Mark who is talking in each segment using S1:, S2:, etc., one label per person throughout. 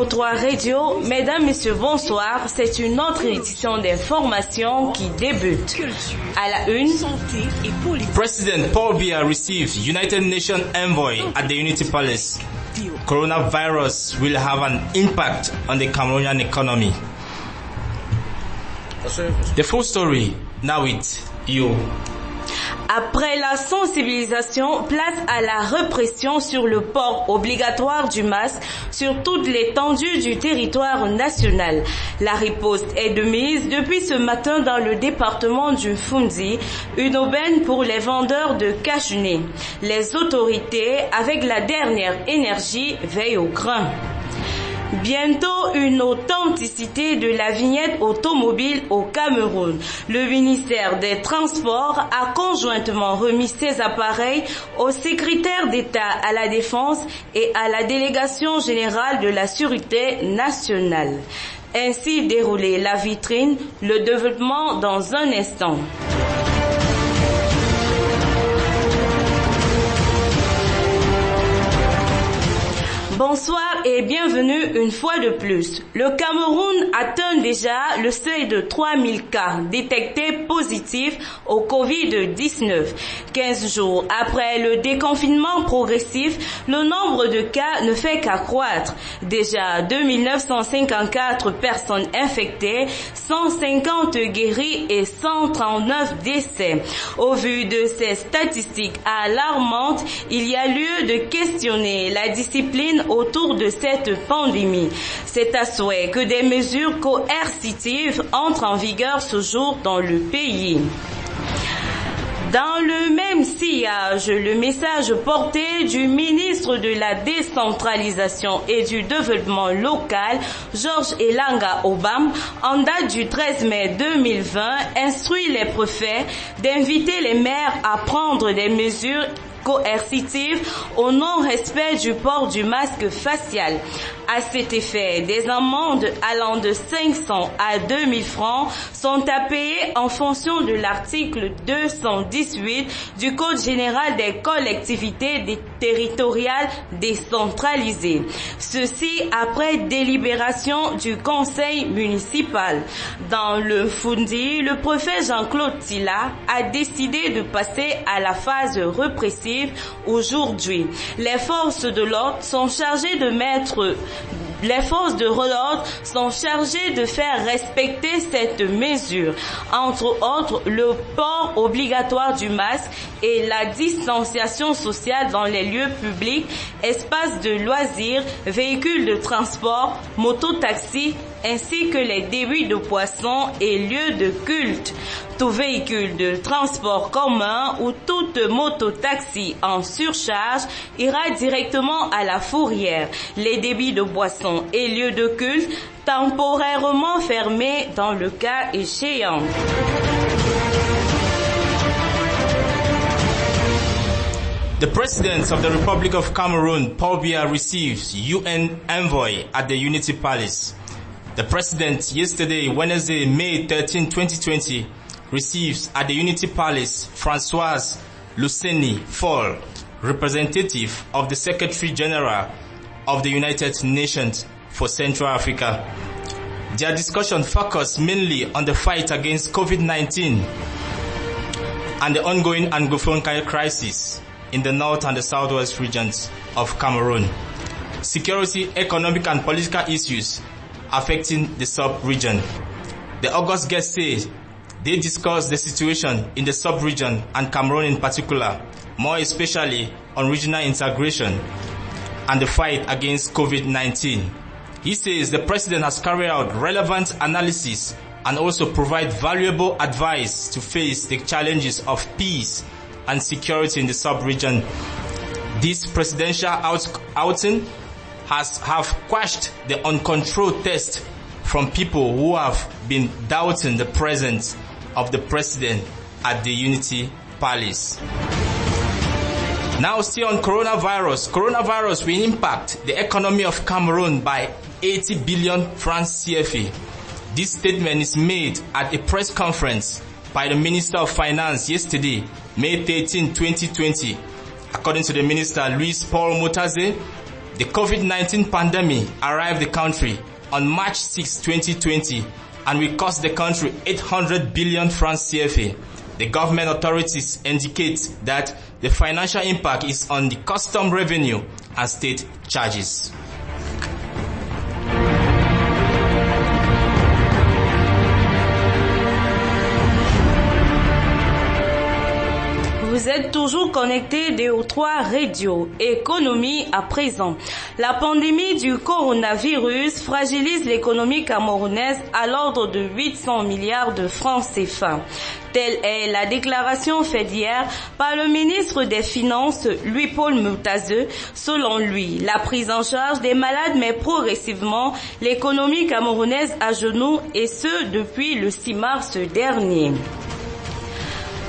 S1: CO3 Radio, mesdames, messieurs, bonsoir. C'est une autre édition d'information qui débute. À la une, santé et politique.
S2: President Paul Biya receives United Nations envoy at the Unity Palace. Coronavirus will have an impact on the Cameroonian economy. The full story now with you.
S1: Après la sensibilisation, place à la répression sur le port obligatoire du masque sur toute l'étendue du territoire national. La riposte est de mise depuis ce matin dans le département du Fundi, une aubaine pour les vendeurs de cache-nez. Les autorités, avec la dernière énergie, veillent au grain. Bientôt une authenticité de la vignette automobile au Cameroun. Le ministère des Transports a conjointement remis ses appareils au secrétaire d'État à la Défense et à la Délégation générale de la Sûreté nationale. Ainsi déroulée la vitrine, le développement dans un instant. Bonsoir et bienvenue une fois de plus. Le Cameroun atteint déjà le seuil de 3000 cas détectés positifs au Covid-19. 15 jours après le déconfinement progressif, le nombre de cas ne fait qu'accroître. Déjà 2954 personnes infectées, 150 guéris et 139 décès. Au vu de ces statistiques alarmantes, il y a lieu de questionner la discipline autour de cette pandémie. C'est à souhait que des mesures coercitives entrent en vigueur ce jour dans le pays. Dans le même sillage, le message porté du ministre de la Décentralisation et du Développement local, Georges Elanga Obam, en date du 13 mai 2020, instruit les préfets d'inviter les maires à prendre des mesures coercitive au non-respect du port du masque facial. À cet effet, des amendes allant de 500 à 2000 francs sont à payer en fonction de l'article 218 du Code général des collectivités territoriales décentralisées. Ceci après délibération du conseil municipal. Dans le Fundi, le préfet Jean-Claude Tilla a décidé de passer à la phase répressive aujourd'hui. Les forces de l'ordre sont chargées de faire respecter cette mesure. Entre autres, le port obligatoire du masque et la distanciation sociale dans les lieux publics, espaces de loisirs, véhicules de transport, mototaxis, ainsi que les débits de poissons et lieux de culte. Tout véhicule de transport commun ou toute mototaxi en surcharge ira directement à la fourrière. Les débits de boissons et lieux de culte temporairement fermés dans le cas échéant.
S2: The President of the Republic of Cameroon, Paul Biya, receives UN envoy at the Unity Palace. The President yesterday, Wednesday, May 13, 2020, receives at the Unity Palace Françoise Luceni Fall, representative of the Secretary General of the United Nations for Central Africa. Their discussion focused mainly on the fight against COVID-19 and the ongoing Anglophone crisis in the north and the southwest regions of Cameroon, security, economic and political issues affecting the sub-region. The August guests say they discussed the situation in the sub-region and Cameroon in particular, more especially on regional integration and the fight against COVID-19. He says the President has carried out relevant analysis and also provide valuable advice to face the challenges of peace and security in the sub-region. This presidential outing have quashed the uncontrolled thirst from people who have been doubting the presence of the President at the Unity Palace. Now still on coronavirus. Coronavirus will impact the economy of Cameroon by 80 billion francs CFA. This statement is made at a press conference by the Minister of Finance yesterday, May 13, 2020. According to the Minister, Louis Paul Motaze, The COVID-19 pandemic arrived the country on March 6, 2020 and will cost the country 800 billion francs CFA. The government authorities indicate that the financial impact is on the custom revenue and state charges.
S1: Vous êtes toujours connectés aux 3 radios. Économie à présent. La pandémie du coronavirus fragilise l'économie camerounaise à l'ordre de 800 milliards de francs CFA. Telle est la déclaration faite hier par le ministre des Finances, Louis-Paul Mutazeux. Selon lui, la prise en charge des malades met progressivement l'économie camerounaise à genoux et ce depuis le 6 mars dernier.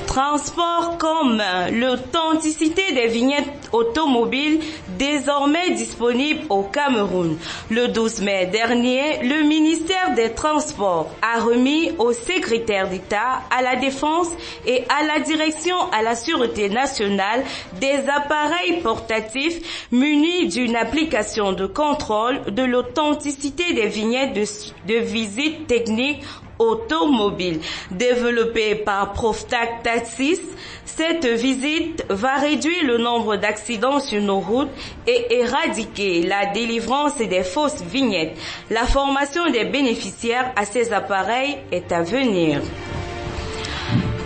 S1: Transport commun, l'authenticité des vignettes automobiles désormais disponible au Cameroun. Le 12 mai dernier, le ministère des Transports a remis au secrétaire d'État à la Défense et à la Direction à la Sûreté nationale des appareils portatifs munis d'une application de contrôle de l'authenticité des vignettes de visite technique automobile. Développée par Proftac Taxis, cette visite va réduire le nombre d'accidents sur nos routes et éradiquer la délivrance des fausses vignettes. La formation des bénéficiaires à ces appareils est à venir.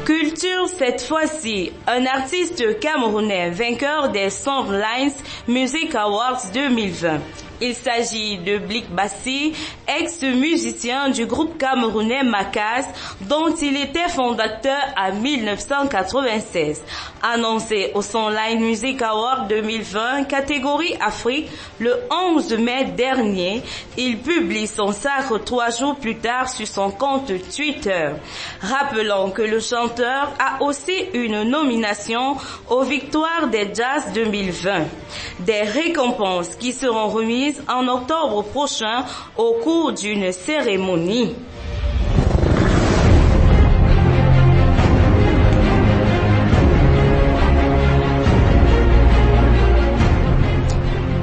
S1: Culture cette fois-ci, un artiste camerounais vainqueur des Songlines Music Awards 2020. Il s'agit de Blik Bassi, ex-musicien du groupe camerounais Makaz, dont il était fondateur en 1996. Annoncé au Sonline Music Award 2020, catégorie Afrique, le 11 mai dernier, il publie son sacre 3 jours plus tard sur son compte Twitter. Rappelons que le chanteur a aussi une nomination aux Victoires des Jazz 2020. Des récompenses qui seront remises en octobre prochain au cours d'une cérémonie.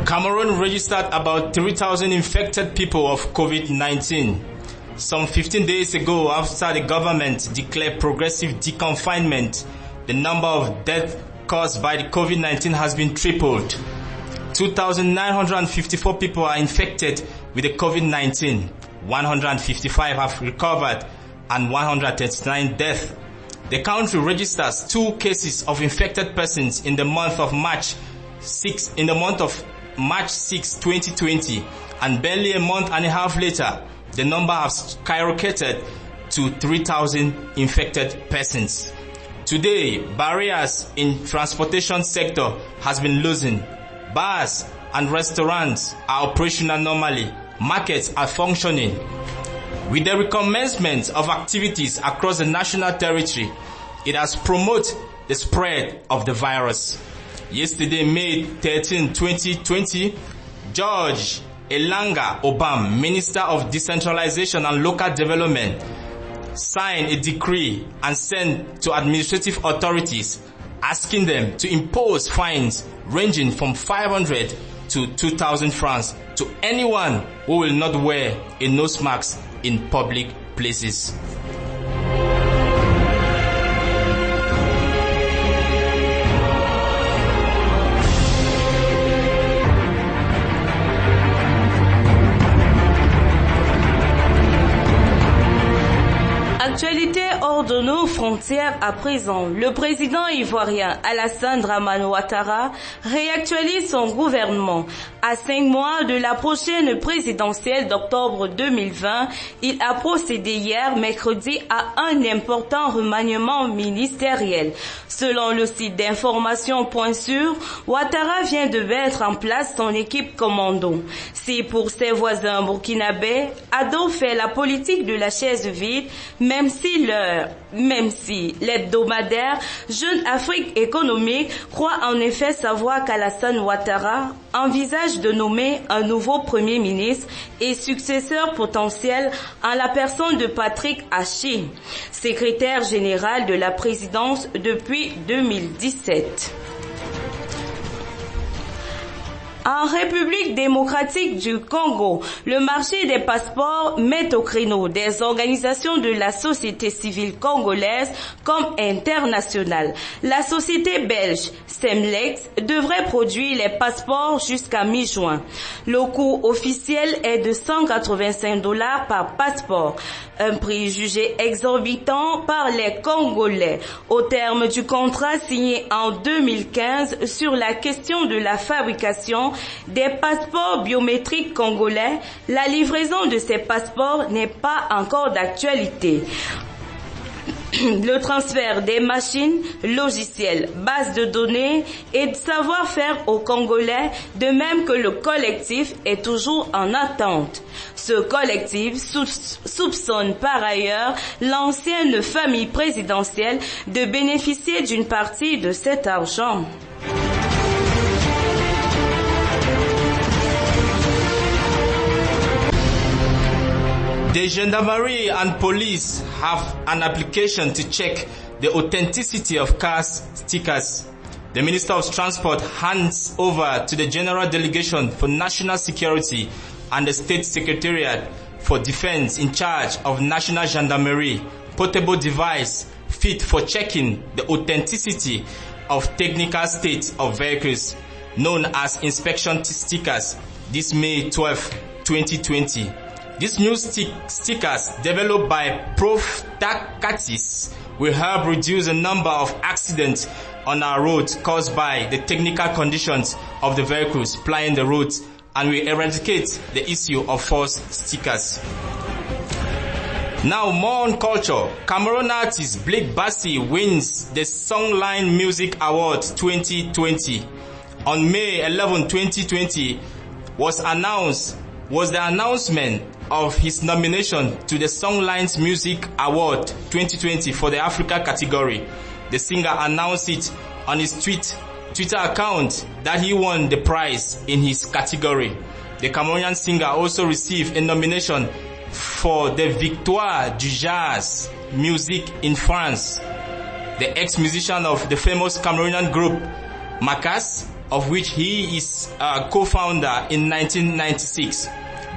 S2: Cameroon registered about 3,000 infected people of COVID-19. Some 15 days ago, after the government declared progressive deconfinement, the number of deaths caused by the COVID-19 has been tripled. 2,954 people are infected with the COVID-19. 155 have recovered and 139 deaths. The country registers 2 cases of infected persons in the month of March 6, 2020, and barely a month and a half later, the number has skyrocketed to 3,000 infected persons. Today, barriers in transportation sector has been loosened. Bars and restaurants are operational normally. Markets are functioning. With the recommencement of activities across the national territory, it has promoted the spread of the virus. Yesterday, May 13, 2020, George Elanga Obam, Minister of Decentralization and Local Development, signed a decree and sent to administrative authorities asking them to impose fines ranging from 500 to 2,000 francs to anyone who will not wear a nose mask in public places.
S1: Actualité hors de nos frontières à présent. Le président ivoirien Alassane Dramane Ouattara réactualise son gouvernement. À 5 mois de la prochaine présidentielle d'octobre 2020, il a procédé hier, mercredi, à un important remaniement ministériel. Selon le site d'information Point Sûr, Ouattara vient de mettre en place son équipe commando. Si pour ses voisins burkinabés, Ado fait la politique de la chaise vide, même si l'hebdomadaire Jeune Afrique économique croit en effet savoir qu'Alassane Ouattara envisage de nommer un nouveau Premier ministre et successeur potentiel en la personne de Patrick Hachi, secrétaire général de la présidence depuis 2017. En République démocratique du Congo, le marché des passeports met au créneau des organisations de la société civile congolaise comme internationale. La société belge Semlex devrait produire les passeports jusqu'à mi-juin. Le coût officiel est de $185 par passeport, un prix jugé exorbitant par les Congolais. Au terme du contrat signé en 2015 sur la question de la fabrication des passeports biométriques congolais, la livraison de ces passeports n'est pas encore d'actualité. Le transfert des machines, logiciels, bases de données et de savoir-faire aux Congolais, de même que le collectif, est toujours en attente. Ce collectif soupçonne par ailleurs l'ancienne famille présidentielle de bénéficier d'une partie de cet argent.
S2: The gendarmerie and police have an application to check the authenticity of car stickers. The Minister of Transport hands over to the General Delegation for National Security and the State Secretariat for Defense in charge of National Gendarmerie portable device fit for checking the authenticity of technical state of vehicles, known as inspection stickers, this May 12, 2020. These new stickers developed by Prof. Takatis will help reduce the number of accidents on our roads caused by the technical conditions of the vehicles plying the roads and will eradicate the issue of false stickers. Now more on culture. Cameroon artist Blake Bassi wins the Songline Music Award 2020. On May 11, 2020 was the announcement of his nomination to the Songlines Music Award 2020 for the Africa category. The singer announced it on his Twitter account that he won the prize in his category. The Cameroonian singer also received a nomination for the Victoire du Jazz Music in France. The ex-musician of the famous Cameroonian group Makas, of which he is a co-founder in 1996.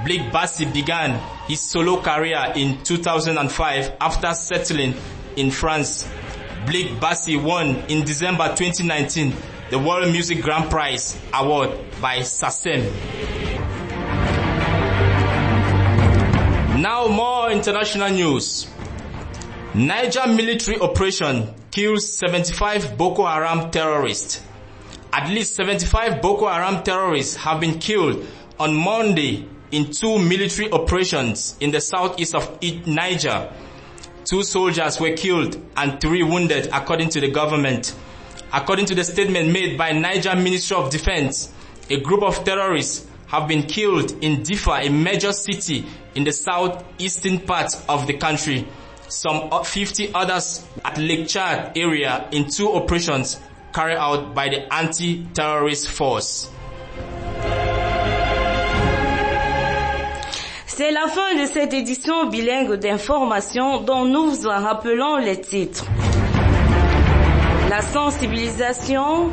S2: Blake Bassi began his solo career in 2005 after settling in France. Blake Bassi won in December 2019 the World Music Grand Prize award by SACEM. Now more international news. Niger military operation kills 75 Boko Haram terrorists. At least 75 Boko Haram terrorists have been killed on Monday in 2 military operations in the southeast of Niger. 2 soldiers were killed and 3 wounded, according to the government. According to the statement made by Niger Ministry of Defense, a group of terrorists have been killed in Difa, a major city in the southeastern part of the country. Some 50 others at Lake Chad area in 2 operations carried out by the anti-terrorist force.
S1: C'est la fin de cette édition bilingue d'information dont nous vous en rappelons les titres. La sensibilisation,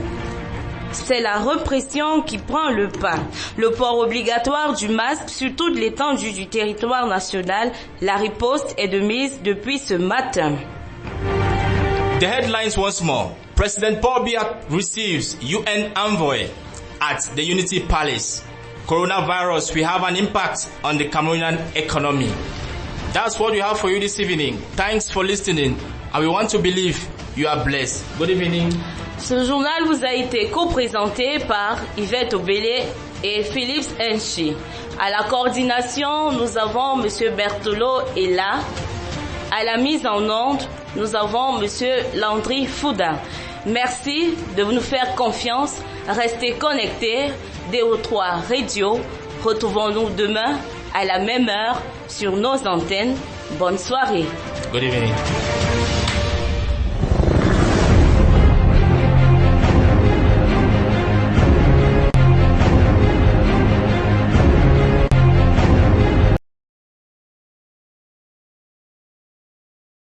S1: c'est la répression qui prend le pas. Le port obligatoire du masque sur toute l'étendue du territoire national, la riposte est de mise depuis ce matin.
S2: The headlines once more. President Paul Biya receives UN envoy at the Unity Palace. Coronavirus will have an impact on the Cameroonian economy. That's what we have for you this evening. Thanks for listening, and we want to believe you are blessed. Good evening.
S1: Ce journal vous a été co-présenté par Yvette Obélé et Philippe Enchi. À la coordination, nous avons Monsieur Berthelot et là. À la mise en onde, nous avons Monsieur Landry Fouda. Merci de nous faire confiance. Restez connectés. DO3 Radio. Retrouvons-nous demain à la même heure sur nos antennes. Bonne soirée.
S2: Good evening.